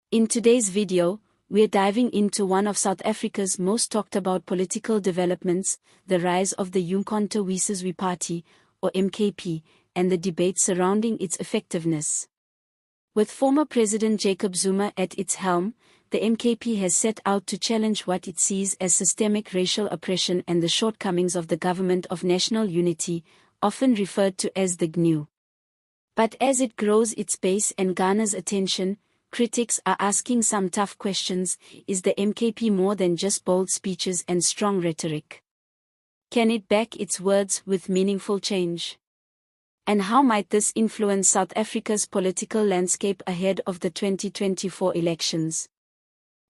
In today's video, we're diving into one of South Africa's most talked about political developments, the rise of the Umkhonto we Sizwe Party, or MKP, and the debate surrounding its effectiveness. With former President Jacob Zuma at its helm, the MKP has set out to challenge what it sees as systemic racial oppression and the shortcomings of the Government of National Unity, often referred to as the GNU. But as it grows its base and garners attention, critics are asking some tough questions. Is the MKP more than just bold speeches and strong rhetoric? Can it back its words with meaningful change? And how might this influence South Africa's political landscape ahead of the 2024 elections?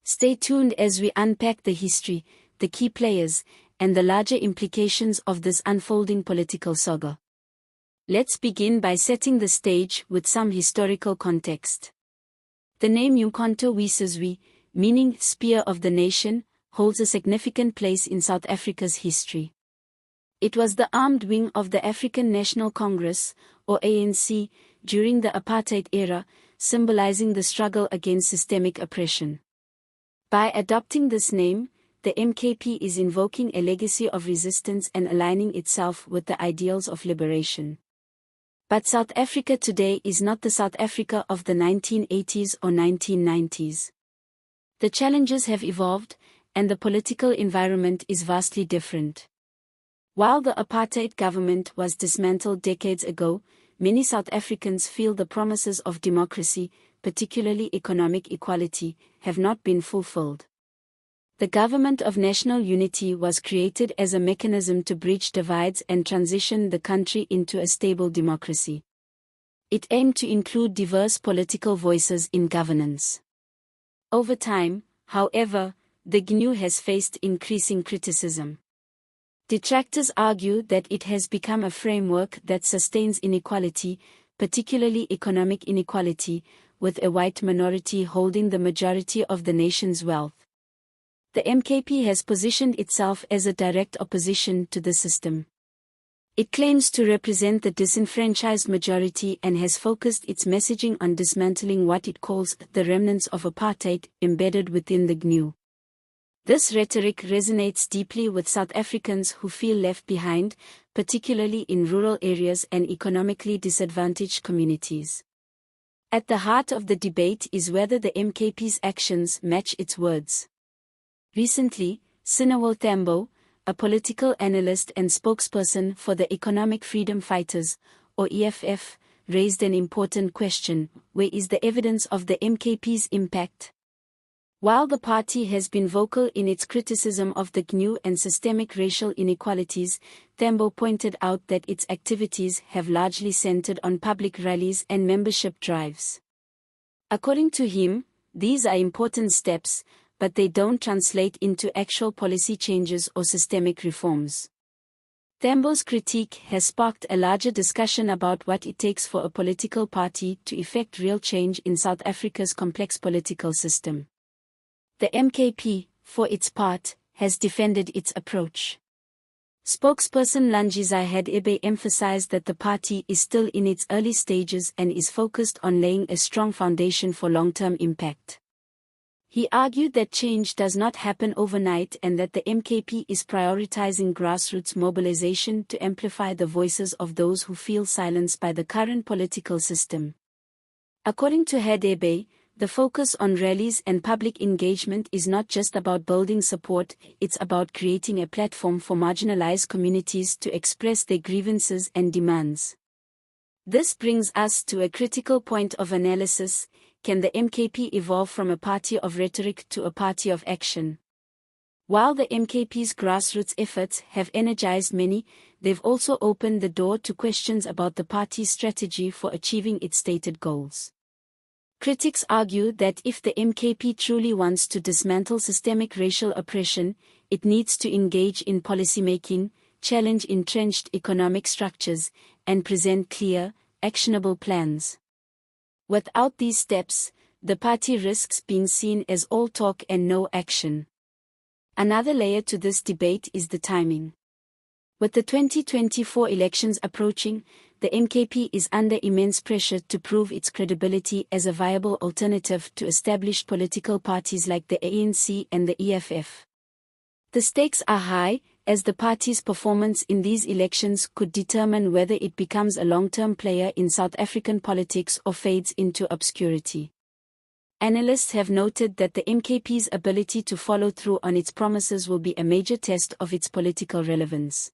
Stay tuned as we unpack the history, the key players, and the larger implications of this unfolding political saga. Let's begin by setting the stage with some historical context. The name Umkhonto we Sizwe, meaning Spear of the Nation, holds a significant place in South Africa's history. It was the armed wing of the African National Congress, or ANC, during the apartheid era, symbolizing the struggle against systemic oppression. By adopting this name, the MKP is invoking a legacy of resistance and aligning itself with the ideals of liberation. But South Africa today is not the South Africa of the 1980s or 1990s. The challenges have evolved, and the political environment is vastly different. While the apartheid government was dismantled decades ago, many South Africans feel the promises of democracy, particularly economic equality, have not been fulfilled. The Government of National Unity was created as a mechanism to bridge divides and transition the country into a stable democracy. It aimed to include diverse political voices in governance. Over time, however, the GNU has faced increasing criticism. Detractors argue that it has become a framework that sustains inequality, particularly economic inequality, with a white minority holding the majority of the nation's wealth. The MKP has positioned itself as a direct opposition to the system. It claims to represent the disenfranchised majority and has focused its messaging on dismantling what it calls the remnants of apartheid embedded within the GNU. This rhetoric resonates deeply with South Africans who feel left behind, particularly in rural areas and economically disadvantaged communities. At the heart of the debate is whether the MKP's actions match its words. Recently, Sinawo, a political analyst and spokesperson for the Economic Freedom Fighters, or EFF, raised an important question: where is the evidence of the MKP's impact? While the party has been vocal in its criticism of the GNU and systemic racial inequalities, Tambo pointed out that its activities have largely centered on public rallies and membership drives. According to him, these are important steps, but they don't translate into actual policy changes or systemic reforms. Tambo's critique has sparked a larger discussion about what it takes for a political party to effect real change in South Africa's complex political system. The MKP, for its part, has defended its approach. Spokesperson Langiza Hadebe emphasized that the party is still in its early stages and is focused on laying a strong foundation for long-term impact. He argued that change does not happen overnight and that the MKP is prioritizing grassroots mobilization to amplify the voices of those who feel silenced by the current political system. According to Hadebe, the focus on rallies and public engagement is not just about building support, it's about creating a platform for marginalized communities to express their grievances and demands. This brings us to a critical point of analysis: can the MKP evolve from a party of rhetoric to a party of action? While the MKP's grassroots efforts have energized many, they've also opened the door to questions about the party's strategy for achieving its stated goals. Critics argue that if the MKP truly wants to dismantle systemic racial oppression, it needs to engage in policymaking, challenge entrenched economic structures, and present clear, actionable plans. Without these steps, the party risks being seen as all talk and no action. Another layer to this debate is the timing. With the 2024 elections approaching, the MKP is under immense pressure to prove its credibility as a viable alternative to established political parties like the ANC and the EFF. The stakes are high, as the party's performance in these elections could determine whether it becomes a long-term player in South African politics or fades into obscurity. Analysts have noted that the MKP's ability to follow through on its promises will be a major test of its political relevance.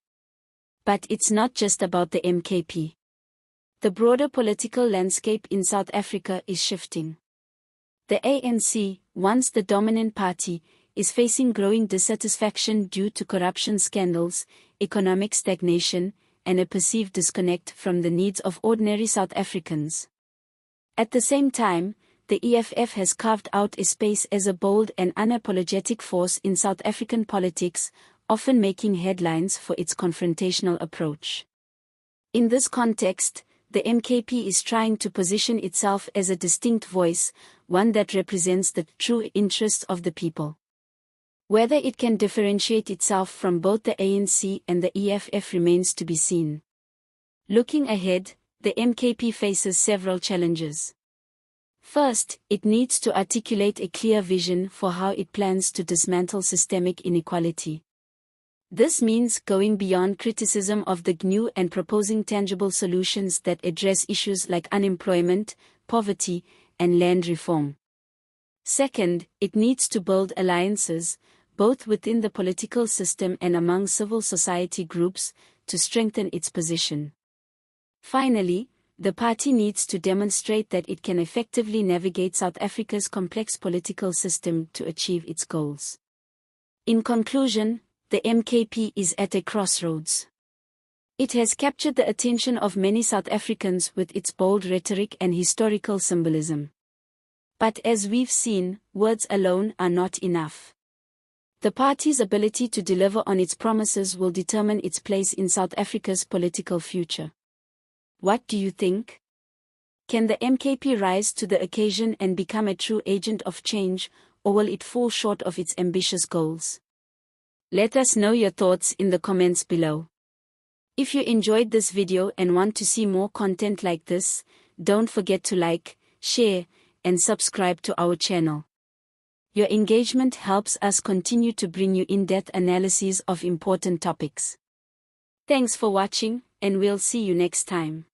But it's not just about the MKP. The broader political landscape in South Africa is shifting. The ANC, once the dominant party, is facing growing dissatisfaction due to corruption scandals, economic stagnation, and a perceived disconnect from the needs of ordinary South Africans. At the same time, the EFF has carved out a space as a bold and unapologetic force in South African politics, often making headlines for its confrontational approach. In this context, the MKP is trying to position itself as a distinct voice, one that represents the true interests of the people. Whether it can differentiate itself from both the ANC and the EFF remains to be seen. Looking ahead, the MKP faces several challenges. First, it needs to articulate a clear vision for how it plans to dismantle systemic inequality. This means going beyond criticism of the GNU and proposing tangible solutions that address issues like unemployment, poverty, and land reform. Second, it needs to build alliances, both within the political system and among civil society groups, to strengthen its position. Finally, the party needs to demonstrate that it can effectively navigate South Africa's complex political system to achieve its goals. In conclusion, the MKP is at a crossroads. It has captured the attention of many South Africans with its bold rhetoric and historical symbolism. But as we've seen, words alone are not enough. The party's ability to deliver on its promises will determine its place in South Africa's political future. What do you think? Can the MKP rise to the occasion and become a true agent of change, or will it fall short of its ambitious goals? Let us know your thoughts in the comments below. If you enjoyed this video and want to see more content like this, don't forget to like, share, and subscribe to our channel. Your engagement helps us continue to bring you in-depth analyses of important topics. Thanks for watching, and we'll see you next time.